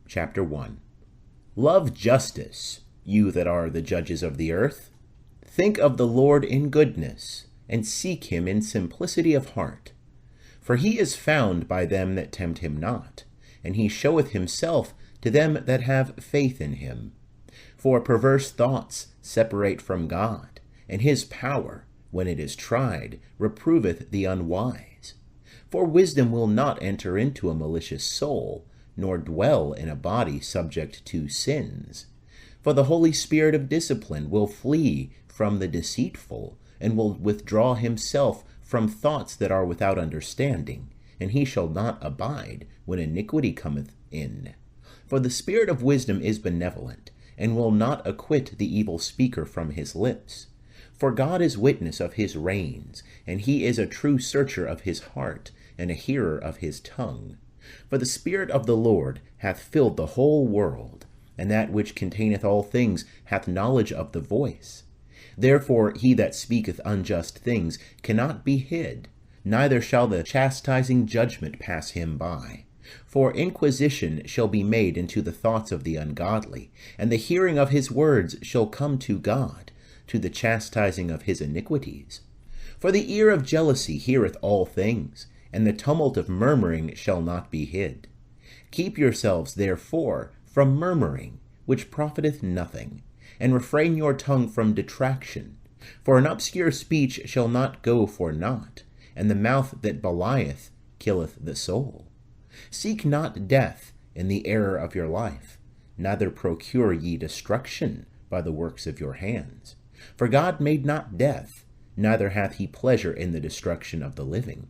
Chapter 1. Love justice, you that are the judges of the earth. Think of the Lord in goodness, and seek him in simplicity of heart. For he is found by them that tempt him not, and he showeth himself to them that have faith in him. For perverse thoughts separate from God, and his power, when it is tried, reproveth the unwise. For wisdom will not enter into a malicious soul, nor dwell in a body subject to sins. For the Holy Spirit of discipline will flee from the deceitful, and will withdraw himself from thoughts that are without understanding, and he shall not abide when iniquity cometh in. For the spirit of wisdom is benevolent, and will not acquit the evil speaker from his lips. For God is witness of his reins, and he is a true searcher of his heart, and a hearer of his tongue. For the Spirit of the Lord hath filled the whole world, and that which containeth all things hath knowledge of the voice. Therefore he that speaketh unjust things cannot be hid, neither shall the chastising judgment pass him by. For inquisition shall be made into the thoughts of the ungodly, and the hearing of his words shall come to God, to the chastising of his iniquities. For the ear of jealousy heareth all things, and the tumult of murmuring shall not be hid. Keep yourselves, therefore, from murmuring, which profiteth nothing, and refrain your tongue from detraction. For an obscure speech shall not go for naught, and the mouth that belieth killeth the soul. Seek not death in the error of your life, neither procure ye destruction by the works of your hands. For God made not death, neither hath he pleasure in the destruction of the living.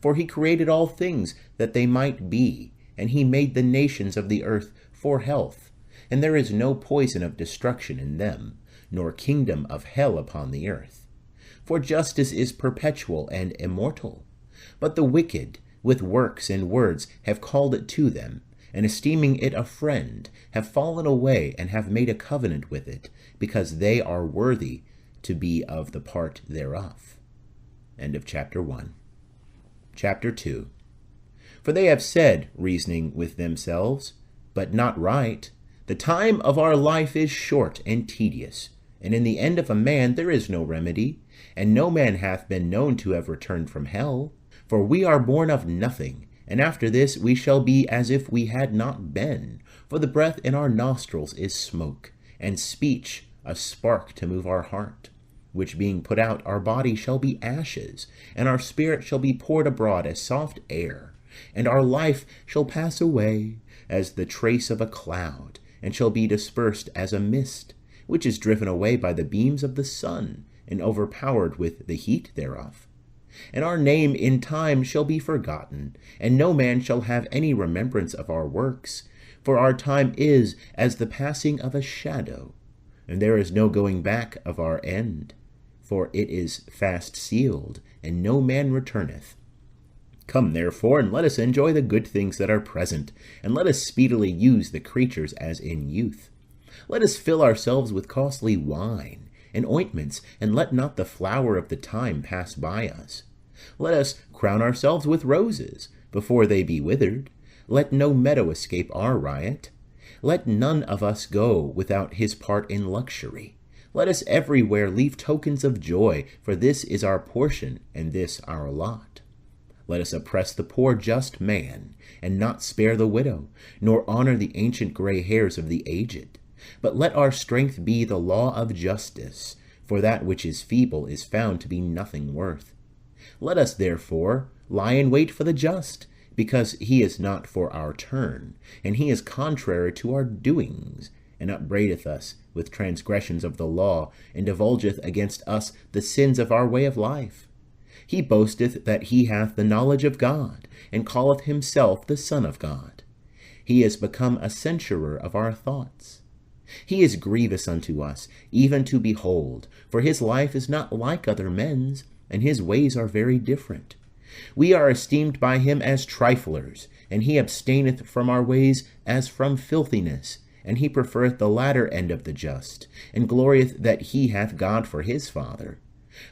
For he created all things that they might be, and he made the nations of the earth for health. And there is no poison of destruction in them, nor kingdom of hell upon the earth. For justice is perpetual and immortal. But the wicked, with works and words, have called it to them, and esteeming it a friend, have fallen away and have made a covenant with it, because they are worthy to be of the part thereof. End of chapter 1. Chapter 2. For they have said, reasoning with themselves, but not right, the time of our life is short and tedious, and in the end of a man there is no remedy, and no man hath been known to have returned from hell. For we are born of nothing, and after this we shall be as if we had not been. For the breath in our nostrils is smoke, and speech a spark to move our heart. Which being put out, our body shall be ashes, and our spirit shall be poured abroad as soft air. And our life shall pass away as the trace of a cloud, and shall be dispersed as a mist, which is driven away by the beams of the sun, and overpowered with the heat thereof. And our name in time shall be forgotten, and no man shall have any remembrance of our works. For our time is as the passing of a shadow, and there is no going back of our end. For it is fast sealed, and no man returneth. Come therefore, and let us enjoy the good things that are present, and let us speedily use the creatures as in youth. Let us fill ourselves with costly wine and ointments, and let not the flower of the time pass by us. Let us crown ourselves with roses, before they be withered. Let no meadow escape our riot. Let none of us go without his part in luxury. Let us everywhere leave tokens of joy, for this is our portion, and this our lot. Let us oppress the poor just man, and not spare the widow, nor honor the ancient gray hairs of the aged. But let our strength be the law of justice, for that which is feeble is found to be nothing worth. Let us, therefore, lie in wait for the just, because he is not for our turn, and he is contrary to our doings, and upbraideth us with transgressions of the law, and divulgeth against us the sins of our way of life. He boasteth that he hath the knowledge of God, and calleth himself the Son of God. He is become a censurer of our thoughts. He is grievous unto us, even to behold, for his life is not like other men's, and his ways are very different. We are esteemed by him as triflers, and he abstaineth from our ways as from filthiness, and he preferreth the latter end of the just, and glorieth that he hath God for his Father.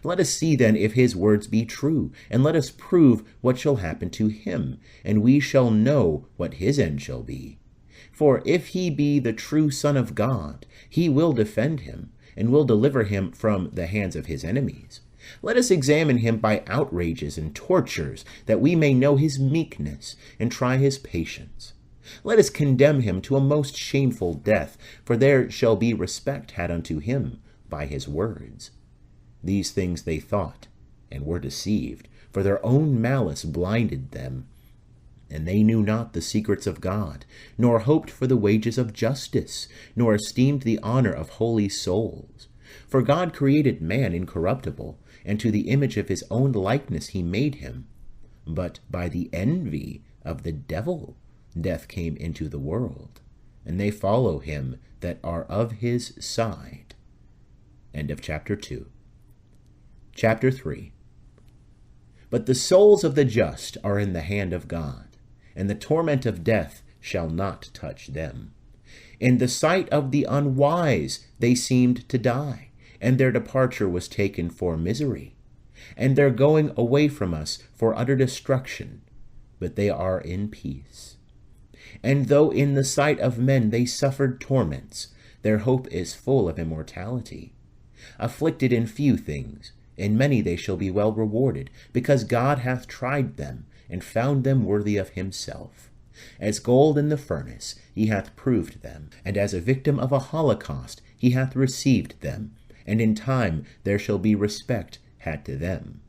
Let us see then if his words be true, and let us prove what shall happen to him, and we shall know what his end shall be. For if he be the true Son of God, he will defend him, and will deliver him from the hands of his enemies. Let us examine him by outrages and tortures, that we may know his meekness, and try his patience. Let us condemn him to a most shameful death, for there shall be respect had unto him by his words. These things they thought, and were deceived, for their own malice blinded them. And they knew not the secrets of God, nor hoped for the wages of justice, nor esteemed the honour of holy souls. For God created man incorruptible, and to the image of his own likeness he made him. But by the envy of the devil death came into the world, and they follow him that are of his side. End of chapter 2. Chapter 3. But the souls of the just are in the hand of God, and the torment of death shall not touch them. In the sight of the unwise they seemed to die, and their departure was taken for misery, and their going away from us for utter destruction, but they are in peace. And though in the sight of men they suffered torments, their hope is full of immortality. Afflicted in few things, in many they shall be well rewarded, because God hath tried them, and found them worthy of himself. As gold in the furnace he hath proved them, and as a victim of a holocaust he hath received them, and in time there shall be respect had to them.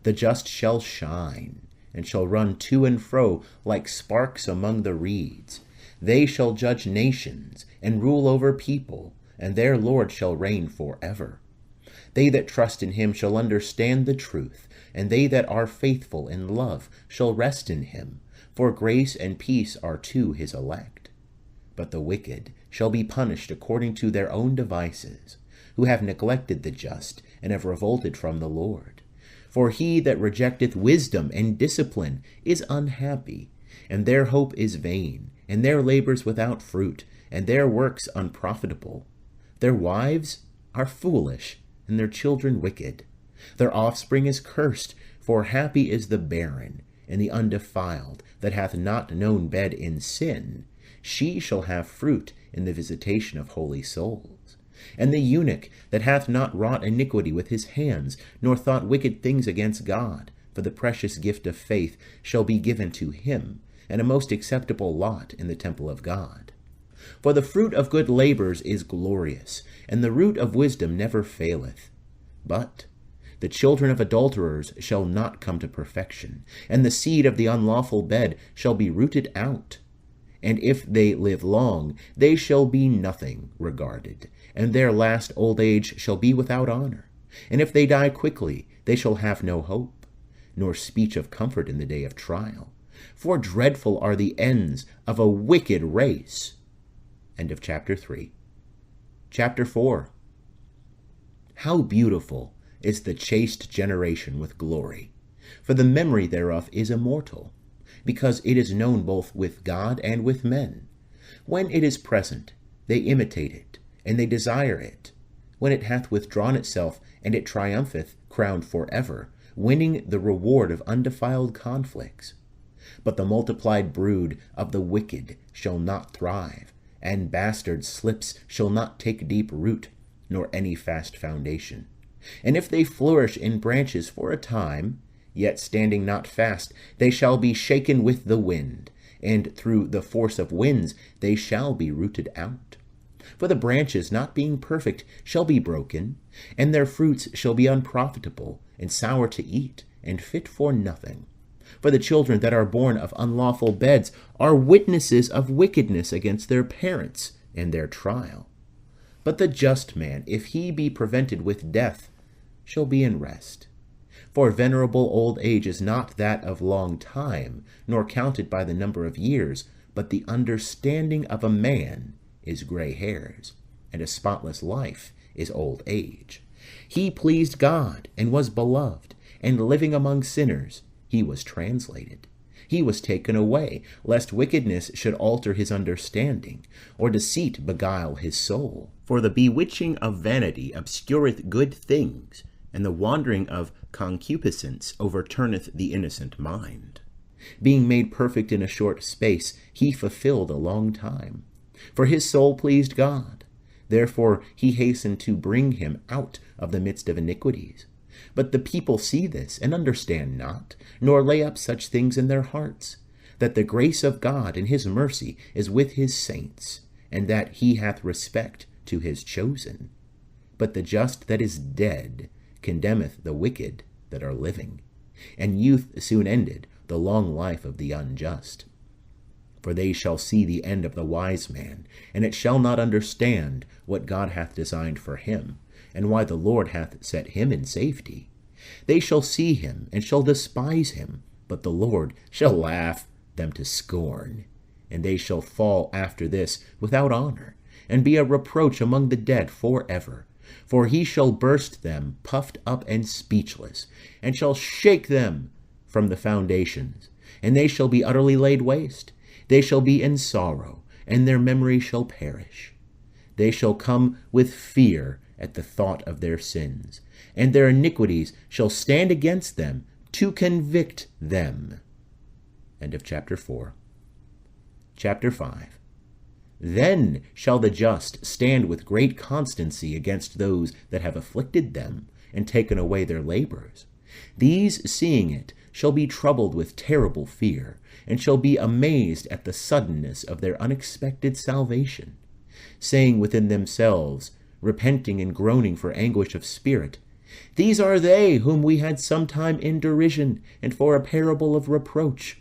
The just shall shine, and shall run to and fro like sparks among the reeds. They shall judge nations, and rule over people, and their Lord shall reign for ever. They that trust in him shall understand the truth, and they that are faithful in love shall rest in him, for grace and peace are to his elect. But the wicked shall be punished according to their own devices, who have neglected the just, and have revolted from the Lord. For he that rejecteth wisdom and discipline is unhappy, and their hope is vain, and their labours without fruit, and their works unprofitable. Their wives are foolish, and their children wicked. Their offspring is cursed, for happy is the barren, and the undefiled, that hath not known bed in sin. She shall have fruit in the visitation of holy souls. And the eunuch that hath not wrought iniquity with his hands, nor thought wicked things against God, for the precious gift of faith shall be given to him, and a most acceptable lot in the temple of God. For the fruit of good labours is glorious, and the root of wisdom never faileth. But the children of adulterers shall not come to perfection, and the seed of the unlawful bed shall be rooted out. And if they live long, they shall be nothing regarded, and their last old age shall be without honour. And if they die quickly, they shall have no hope, nor speech of comfort in the day of trial. For dreadful are the ends of a wicked race. End of chapter 3. Chapter 4. How beautiful is the chaste generation with glory! For the memory thereof is immortal, because it is known both with God and with men. When it is present, they imitate it, and they desire it. When it hath withdrawn itself, and it triumpheth, crowned for ever, winning the reward of undefiled conflicts. But the multiplied brood of the wicked shall not thrive, and bastard slips shall not take deep root, nor any fast foundation. And if they flourish in branches for a time, yet standing not fast, they shall be shaken with the wind, and through the force of winds they shall be rooted out. For the branches, not being perfect, shall be broken, and their fruits shall be unprofitable, and sour to eat, and fit for nothing. For the children that are born of unlawful beds are witnesses of wickedness against their parents and their trial. But the just man, if he be prevented with death, shall be in rest. For venerable old age is not that of long time, nor counted by the number of years, but the understanding of a man is gray hairs, and a spotless life is old age. He pleased God, and was beloved, and living among sinners, he was translated. He was taken away, lest wickedness should alter his understanding, or deceit beguile his soul. For the bewitching of vanity obscureth good things, and the wandering of concupiscence overturneth the innocent mind. Being made perfect in a short space, he fulfilled a long time. For his soul pleased God. Therefore he hastened to bring him out of the midst of iniquities. But the people see this, and understand not, nor lay up such things in their hearts, that the grace of God and his mercy is with his saints, and that he hath respect to his chosen. But the just that is dead condemneth the wicked that are living, and youth soon ended the long life of the unjust. For they shall see the end of the wise man, and it shall not understand what God hath designed for him, and why the Lord hath set him in safety. They shall see him, and shall despise him, but the Lord shall laugh them to scorn. And they shall fall after this without honor, and be a reproach among the dead for ever. For he shall burst them puffed up and speechless, and shall shake them from the foundations, and they shall be utterly laid waste. They shall be in sorrow, and their memory shall perish. They shall come with fear at the thought of their sins, and their iniquities shall stand against them to convict them. End of chapter 4. Chapter 5. Then shall the just stand with great constancy against those that have afflicted them, and taken away their labors. These, seeing it, shall be troubled with terrible fear, and shall be amazed at the suddenness of their unexpected salvation, saying within themselves, repenting and groaning for anguish of spirit, These are they whom we had sometime in derision, and for a parable of reproach.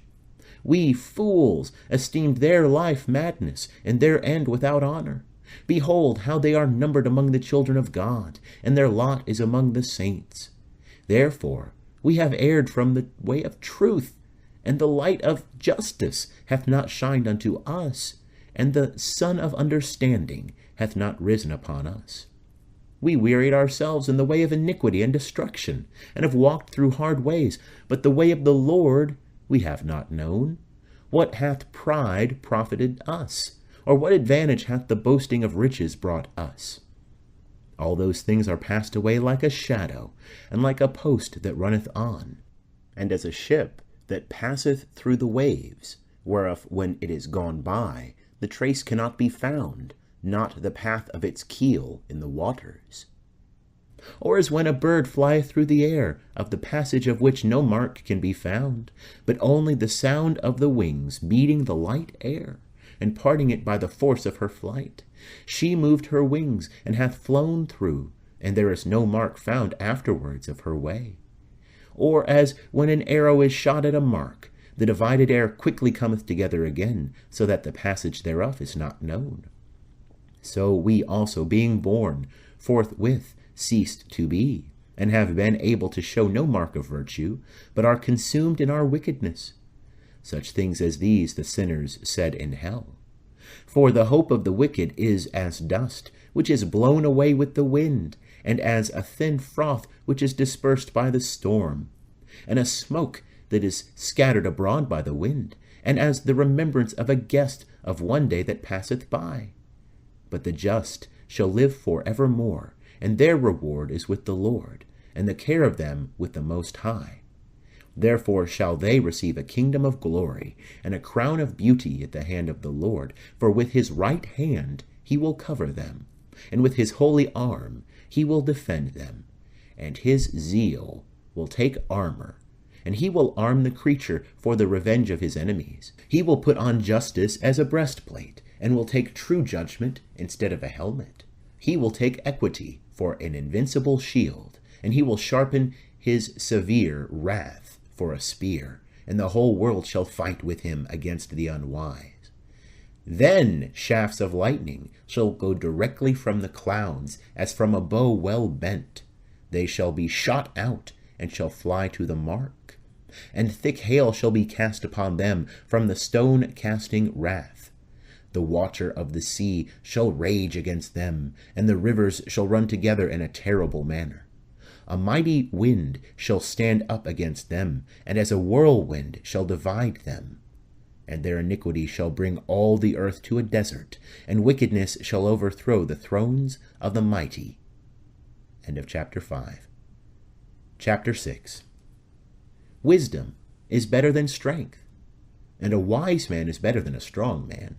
We fools esteemed their life madness, and their end without honor. Behold, how they are numbered among the children of God, and their lot is among the saints. Therefore we have erred from the way of truth, and the light of justice hath not shined unto us, and the sun of understanding hath not risen upon us. We wearied ourselves in the way of iniquity and destruction, and have walked through hard ways, but the way of the Lord we have not known. What hath pride profited us? Or what advantage hath the boasting of riches brought us? All those things are passed away like a shadow, and like a post that runneth on, and as a ship that passeth through the waves, whereof when it is gone by, the trace cannot be found, not the path of its keel in the waters. Or as when a bird flieth through the air, of the passage of which no mark can be found, but only the sound of the wings meeting the light air, and parting it by the force of her flight. She moved her wings, and hath flown through, and there is no mark found afterwards of her way. Or as when an arrow is shot at a mark, the divided air quickly cometh together again, so that the passage thereof is not known. So we also, being born, forthwith ceased to be, and have been able to show no mark of virtue, but are consumed in our wickedness. Such things as these the sinners said in hell. For the hope of the wicked is as dust, which is blown away with the wind, and as a thin froth which is dispersed by the storm, and a smoke that is scattered abroad by the wind, and as the remembrance of a guest of one day that passeth by. But the just shall live for evermore, and their reward is with the Lord, and the care of them with the Most High. Therefore shall they receive a kingdom of glory, and a crown of beauty at the hand of the Lord. For with his right hand he will cover them, and with his holy arm he will defend them. And his zeal will take armor, and he will arm the creature for the revenge of his enemies. He will put on justice as a breastplate, and will take true judgment instead of a helmet. He will take equity for an invincible shield, and he will sharpen his severe wrath for a spear, and the whole world shall fight with him against the unwise. Then shafts of lightning shall go directly from the clouds, as from a bow well bent. They shall be shot out, and shall fly to the mark. And thick hail shall be cast upon them from the stone-casting wrath. The watcher of the sea shall rage against them, and the rivers shall run together in a terrible manner. A mighty wind shall stand up against them, and as a whirlwind shall divide them. And their iniquity shall bring all the earth to a desert, and wickedness shall overthrow the thrones of the mighty. End of chapter 5. Chapter 6. Wisdom is better than strength, and a wise man is better than a strong man.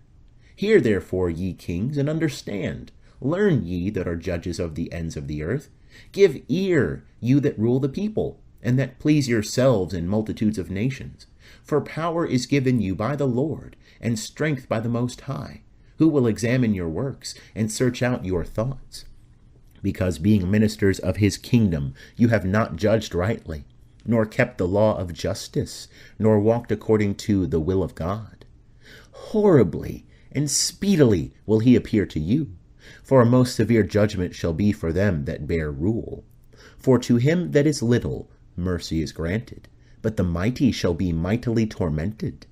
Hear therefore, ye kings, and understand. Learn, ye that are judges of the ends of the earth. Give ear, you that rule the people, and that please yourselves in multitudes of nations. For power is given you by the Lord, and strength by the Most High, who will examine your works, and search out your thoughts. Because being ministers of his kingdom, you have not judged rightly, nor kept the law of justice, nor walked according to the will of God. Horribly and speedily will he appear to you, for a most severe judgment shall be for them that bear rule. For to him that is little, mercy is granted, but the mighty shall be mightily tormented.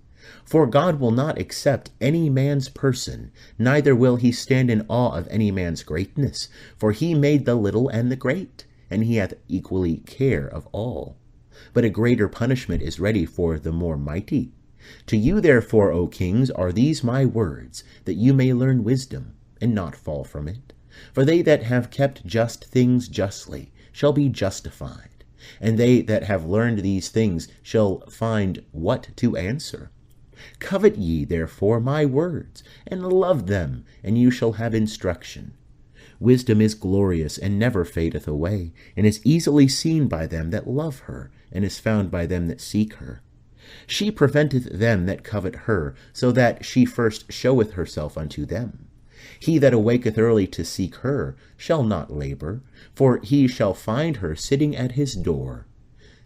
For God will not accept any man's person, neither will he stand in awe of any man's greatness. For he made the little and the great, and he hath equally care of all. But a greater punishment is ready for the more mighty. To you therefore, O kings, are these my words, that you may learn wisdom, and not fall from it. For they that have kept just things justly shall be justified, and they that have learned these things shall find what to answer. Covet ye therefore my words, and love them, and you shall have instruction. Wisdom is glorious, and never fadeth away, and is easily seen by them that love her, and is found by them that seek her. She preventeth them that covet her, so that she first showeth herself unto them. He that awaketh early to seek her shall not labour, for he shall find her sitting at his door.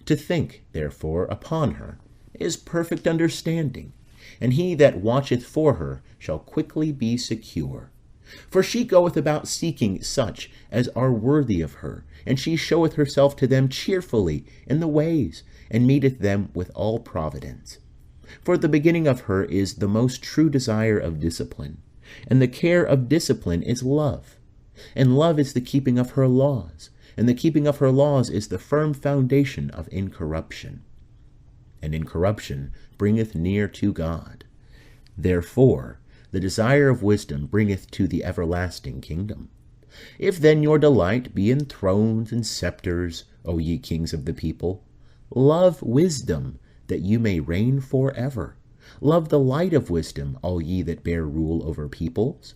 To think, therefore, upon her is perfect understanding, and he that watcheth for her shall quickly be secure. For she goeth about seeking such as are worthy of her, and she showeth herself to them cheerfully in the ways, and meeteth them with all providence. For the beginning of her is the most true desire of discipline, and the care of discipline is love. And love is the keeping of her laws, and the keeping of her laws is the firm foundation of incorruption. And incorruption bringeth near to God. Therefore the desire of wisdom bringeth to the everlasting kingdom. If then your delight be in thrones and sceptres, O ye kings of the people, love wisdom, that you may reign for ever. Love the light of wisdom, all ye that bear rule over peoples.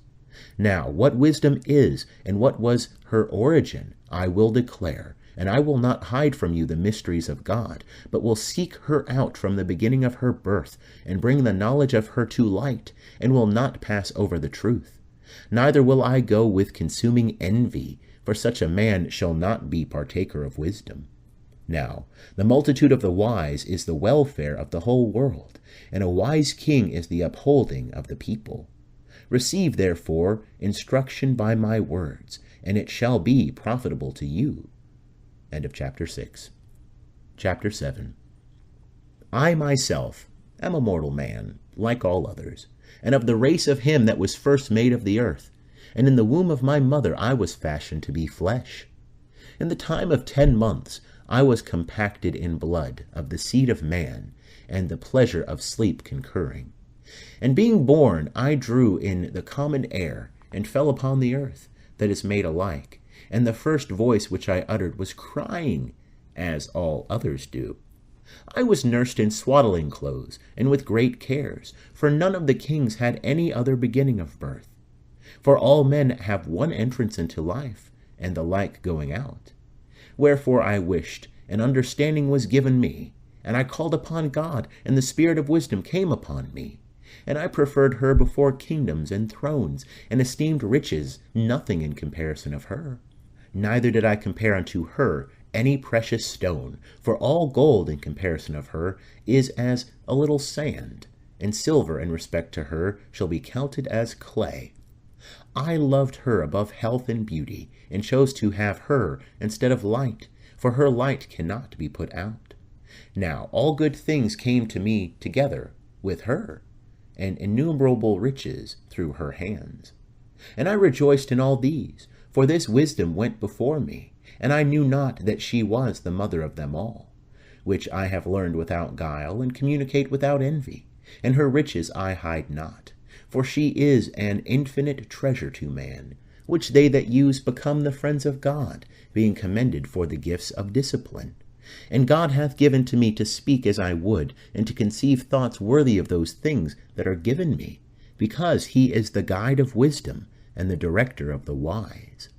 Now what wisdom is, and what was her origin, I will declare, and I will not hide from you the mysteries of God, but will seek her out from the beginning of her birth, and bring the knowledge of her to light, and will not pass over the truth. Neither will I go with consuming envy, for such a man shall not be partaker of wisdom. Now the multitude of the wise is the welfare of the whole world, and a wise king is the upholding of the people. Receive therefore instruction by my words, and it shall be profitable to you. End of chapter 6. Chapter 7. I myself am a mortal man, like all others, and of the race of him that was first made of the earth, and in the womb of my mother I was fashioned to be flesh. In the time of 10 months I was compacted in blood of the seed of man, and the pleasure of sleep concurring. And being born, I drew in the common air, and fell upon the earth, that is made alike. And the first voice which I uttered was crying, as all others do. I was nursed in swaddling clothes, and with great cares, for none of the kings had any other beginning of birth. For all men have one entrance into life, and the like going out. Wherefore I wished, and understanding was given me, and I called upon God, and the spirit of wisdom came upon me. And I preferred her before kingdoms and thrones, and esteemed riches nothing in comparison of her. Neither did I compare unto her any precious stone, for all gold in comparison of her is as a little sand, and silver in respect to her shall be counted as clay. I loved her above health and beauty, and chose to have her instead of light, for her light cannot be put out. Now all good things came to me together with her, and innumerable riches through her hands. And I rejoiced in all these, for this wisdom went before me, and I knew not that she was the mother of them all, which I have learned without guile, and communicate without envy. And her riches I hide not, for she is an infinite treasure to man, which they that use become the friends of God, being commended for the gifts of discipline. And God hath given to me to speak as I would, and to conceive thoughts worthy of those things that are given me, because he is the guide of wisdom and the director of the wise.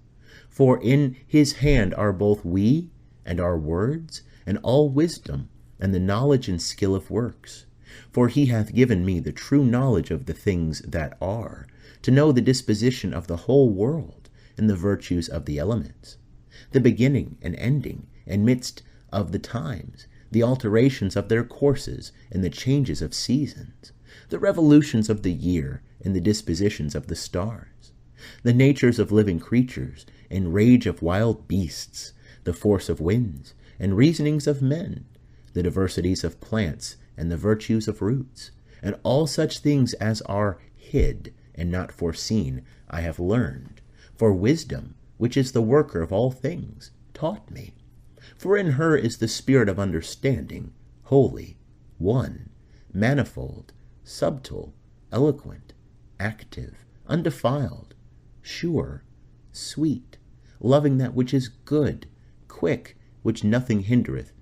For in his hand are both we and our words, and all wisdom, and the knowledge and skill of works. For he hath given me the true knowledge of the things that are, to know the disposition of the whole world, and the virtues of the elements, the beginning and ending, and midst of the times, the alterations of their courses, and the changes of seasons, the revolutions of the year, and the dispositions of the stars, the natures of living creatures, and rage of wild beasts, the force of winds, and reasonings of men, the diversities of plants, and the virtues of roots, and all such things as are hid and not foreseen, I have learned. For wisdom, which is the worker of all things, taught me. For in her is the spirit of understanding, holy, one, manifold, subtle, eloquent, active, undefiled, sure, sweet, loving that which is good, quick, which nothing hindereth,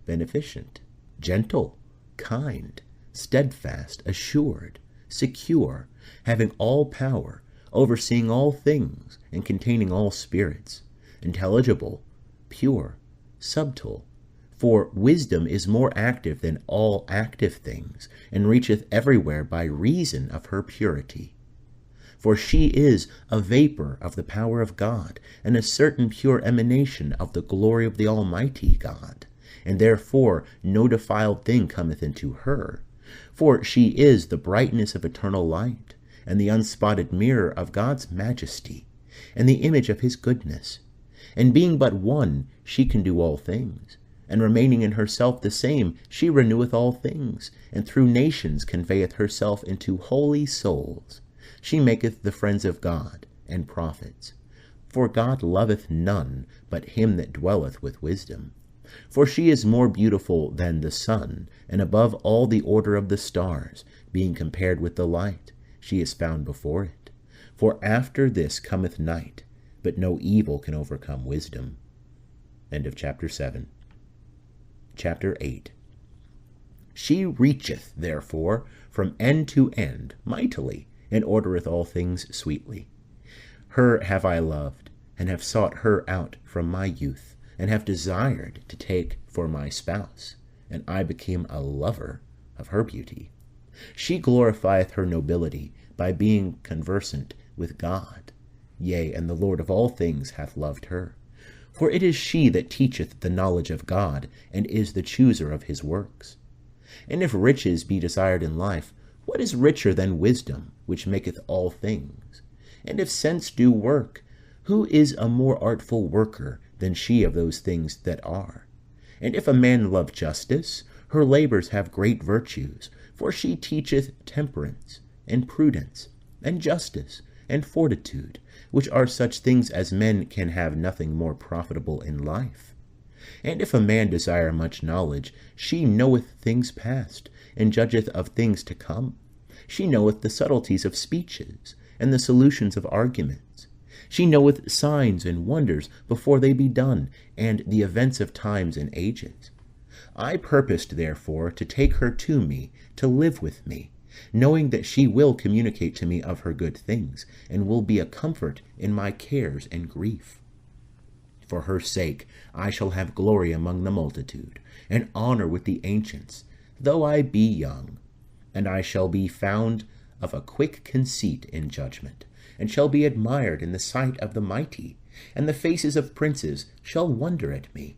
beneficent, gentle, kind, steadfast, assured, secure, having all power, overseeing all things, and containing all spirits, intelligible, pure, subtle. For wisdom is more active than all active things, and reacheth everywhere by reason of her purity. For she is a vapour of the power of God, and a certain pure emanation of the glory of the Almighty God, and therefore no defiled thing cometh into her. For she is the brightness of eternal light, and the unspotted mirror of God's majesty, and the image of his goodness. And being but one, she can do all things. And remaining in herself the same, she reneweth all things, and through nations conveyeth herself into holy souls. She maketh the friends of God, and prophets. For God loveth none but him that dwelleth with wisdom. For she is more beautiful than the sun, and above all the order of the stars, being compared with the light, she is found before it. For after this cometh night, but no evil can overcome wisdom. End of chapter 7. Chapter 8. She reacheth, therefore, from end to end mightily, and ordereth all things sweetly. Her have I loved, and have sought her out from my youth, and have desired to take for my spouse, and I became a lover of her beauty. She glorifieth her nobility by being conversant with God. Yea, and the Lord of all things hath loved her. For it is she that teacheth the knowledge of God, and is the chooser of his works. And if riches be desired in life, what is richer than wisdom, which maketh all things? And if sense do work, who is a more artful worker than she of those things that are? And if a man love justice, her labours have great virtues, for she teacheth temperance, and prudence, and justice, and fortitude, which are such things as men can have nothing more profitable in life. And if a man desire much knowledge, she knoweth things past, and judgeth of things to come. She knoweth the subtleties of speeches, and the solutions of arguments. She knoweth signs and wonders before they be done, and the events of times and ages. I purposed, therefore, to take her to me, to live with me, knowing that she will communicate to me of her good things, and will be a comfort in my cares and grief. For her sake I shall have glory among the multitude, and honour with the ancients, though I be young. And I shall be found of a quick conceit in judgment, and shall be admired in the sight of the mighty, and the faces of princes shall wonder at me.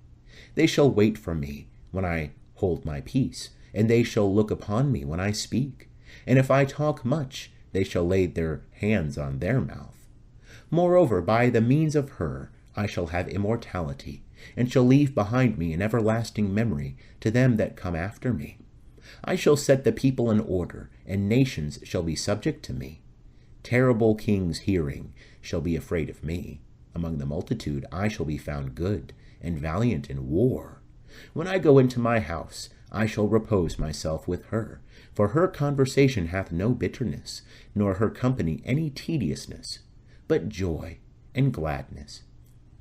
They shall wait for me when I hold my peace, and they shall look upon me when I speak. And if I talk much, they shall lay their hands on their mouth. Moreover, by the means of her I shall have immortality, and shall leave behind me an everlasting memory to them that come after me. I shall set the people in order, and nations shall be subject to me. Terrible kings hearing shall be afraid of me. Among the multitude I shall be found good, and valiant in war. When I go into my house, I shall repose myself with her, for her conversation hath no bitterness, nor her company any tediousness, but joy and gladness.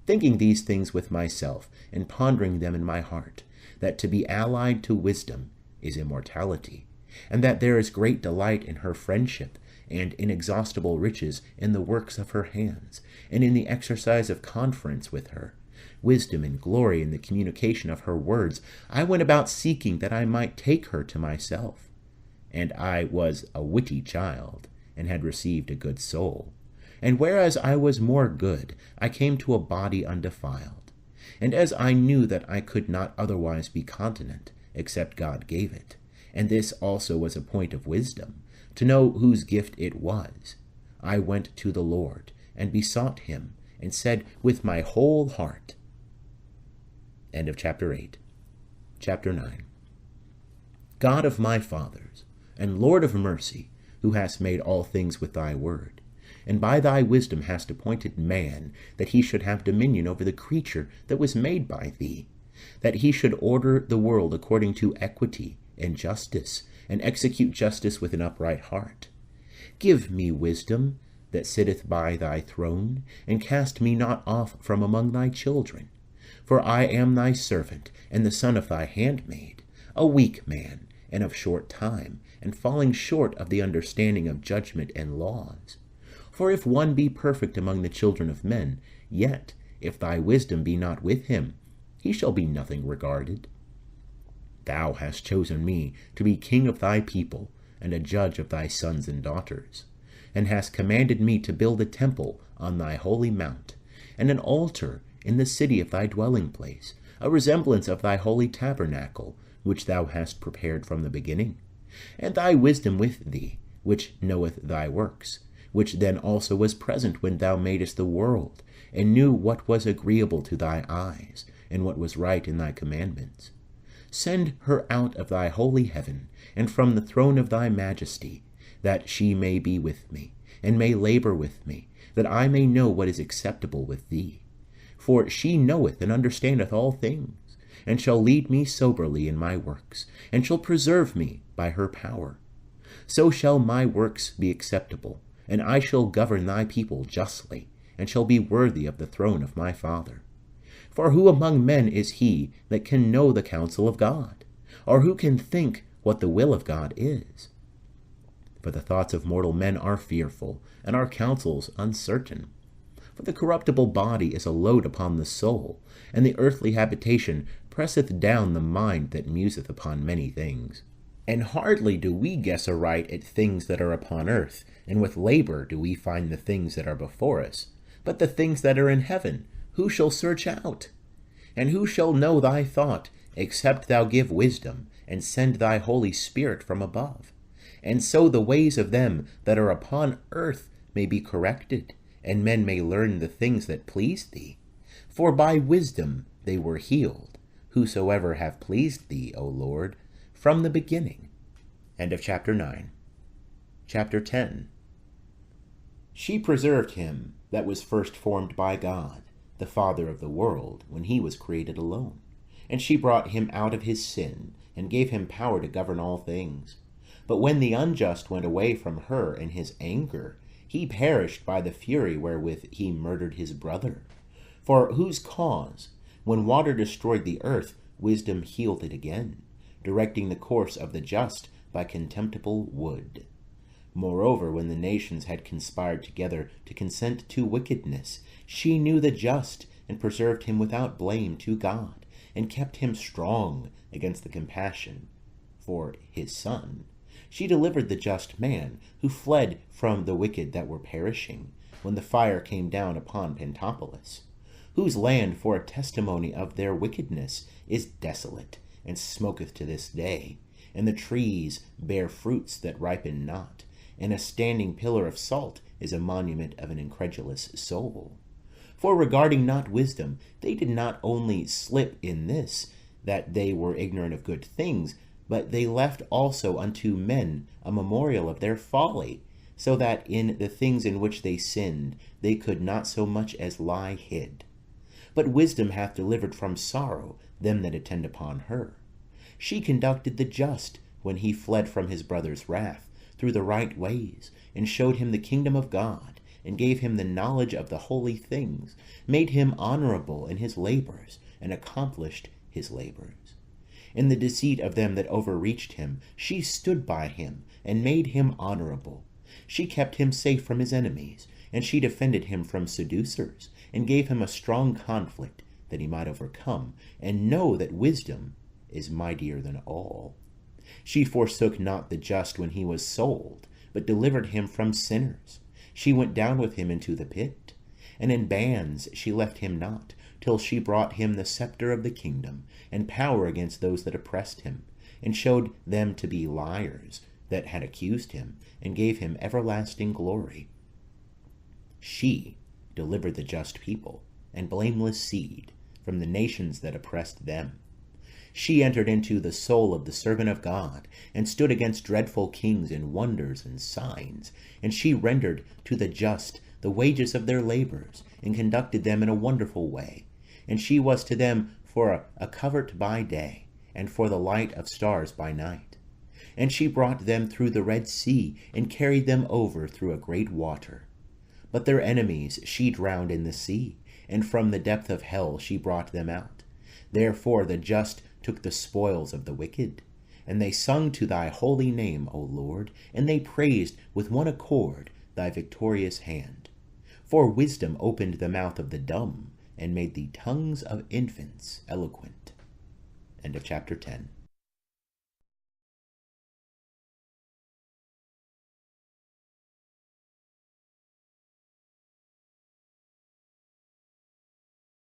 Thinking these things with myself, and pondering them in my heart, that to be allied to wisdom is immortality, and that there is great delight in her friendship, and inexhaustible riches in the works of her hands, and in the exercise of conference with her, wisdom and glory in the communication of her words. I went about seeking that I might take her to myself. And I was a witty child, and had received a good soul. And whereas I was more good, I came to a body undefiled. And as I knew that I could not otherwise be continent, except God gave it, and this also was a point of wisdom, to know whose gift it was, I went to the Lord, and besought him, and said with my whole heart. End of chapter 8. Chapter 9. God of my fathers, and Lord of mercy, who hast made all things with thy word, and by thy wisdom hast appointed man, that he should have dominion over the creature that was made by thee, that he should order the world according to equity and justice, and execute justice with an upright heart. Give me wisdom that sitteth by thy throne, and cast me not off from among thy children. For I am thy servant, and the son of thy handmaid, a weak man, and of short time, and falling short of the understanding of judgment and laws. For if one be perfect among the children of men, yet, if thy wisdom be not with him, he shall be nothing regarded. Thou hast chosen me to be king of thy people, and a judge of thy sons and daughters, and hast commanded me to build a temple on thy holy mount, and an altar in the city of thy dwelling place, a resemblance of thy holy tabernacle, which thou hast prepared from the beginning, and thy wisdom with thee, which knoweth thy works, which then also was present when thou madest the world, and knew what was agreeable to thy eyes, and what was right in thy commandments. Send her out of thy holy heaven, and from the throne of thy majesty, that she may be with me, and may labor with me, that I may know what is acceptable with thee. For she knoweth and understandeth all things, and shall lead me soberly in my works, and shall preserve me by her power. So shall my works be acceptable, and I shall govern thy people justly, and shall be worthy of the throne of my Father. For who among men is he that can know the counsel of God? Or who can think what the will of God is? For the thoughts of mortal men are fearful, and our counsels uncertain. For the corruptible body is a load upon the soul, and the earthly habitation presseth down the mind that museth upon many things. And hardly do we guess aright at things that are upon earth, and with labor do we find the things that are before us. But the things that are in heaven, who shall search out? And who shall know thy thought, except thou give wisdom, and send thy Holy Spirit from above? And so the ways of them that are upon earth may be corrected, and men may learn the things that please thee. For by wisdom they were healed, whosoever have pleased thee, O Lord, from the beginning. End of chapter 9. Chapter 10. She preserved him that was first formed by God, the Father of the world, when he was created alone. And she brought him out of his sin, and gave him power to govern all things. But when the unjust went away from her in his anger, he perished by the fury wherewith he murdered his brother. For whose cause, when water destroyed the earth, wisdom healed it again, directing the course of the just by contemptible wood. Moreover, when the nations had conspired together to consent to wickedness, she knew the just, and preserved him without blame to God, and kept him strong against the compassion for his son. She delivered the just man, who fled from the wicked that were perishing, when the fire came down upon Pentapolis, whose land for a testimony of their wickedness is desolate, and smoketh to this day, and the trees bear fruits that ripen not, and a standing pillar of salt is a monument of an incredulous soul. For regarding not wisdom, they did not only slip in this, that they were ignorant of good things, but they left also unto men a memorial of their folly, so that in the things in which they sinned they could not so much as lie hid. But wisdom hath delivered from sorrow them that attend upon her. She conducted the just, when he fled from his brother's wrath, through the right ways, and showed him the kingdom of God, and gave him the knowledge of the holy things, made him honorable in his labors, and accomplished his labors. In the deceit of them that overreached him, she stood by him, and made him honorable. She kept him safe from his enemies, and she defended him from seducers, and gave him a strong conflict, that he might overcome, and know that wisdom is mightier than all. She forsook not the just when he was sold, but delivered him from sinners. She went down with him into the pit, and in bands she left him not, till she brought him the scepter of the kingdom, and power against those that oppressed him, and showed them to be liars that had accused him, and gave him everlasting glory. She delivered the just people and blameless seed from the nations that oppressed them. She entered into the soul of the servant of God, and stood against dreadful kings in wonders and signs. And she rendered to the just the wages of their labors, and conducted them in a wonderful way. And she was to them for a covert by day, and for the light of stars by night. And she brought them through the Red Sea, and carried them over through a great water. But their enemies she drowned in the sea, and from the depth of hell she brought them out. Therefore the just took the spoils of the wicked. And they sung to thy holy name, O Lord, and they praised with one accord thy victorious hand. For wisdom opened the mouth of the dumb, and made the tongues of infants eloquent. End of chapter 10.